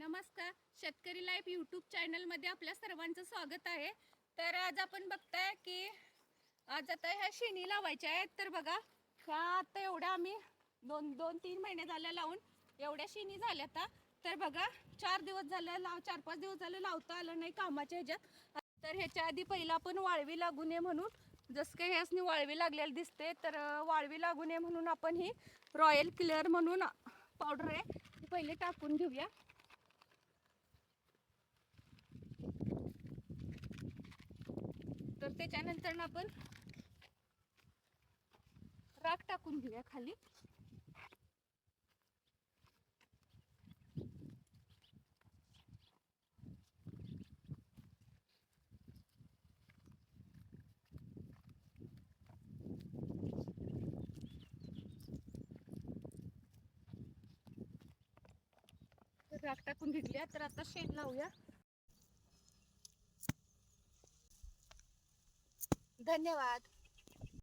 नमस्कार, शेतकरी life YouTube चॅनलमध्ये आपल्या सर्वांचं स्वागत आहे. तर आज आपण बघताय की आज आता ह्या शेणी लावायच्या आहेत. तर बघा, ह्या आता एवढ्या आम्ही दोन तीन महिने झाले लावून एवढ्या शेणी झाल्या. आता तर बघा, 4 दिवस झाले 4-5 दिवस झाले लावता आलं नाही कामाच्या ह्याच्यात. तर ह्याच्या आधी पहिला आपण वाळवी लागू नये म्हणून, जसं काही ह्यासनी वाळवी लागलेली दिसते, तर वाळवी लागू नये म्हणून आपण ही रॉयल क्लिअर म्हणून पावडर आहे ती पहिले टाकून घेऊया. तर त्याच्यानंतर आपण राख टाकून घेऊया खाली. राख टाकून घेतली. तर आता शेण लावूया. धन्यवाद.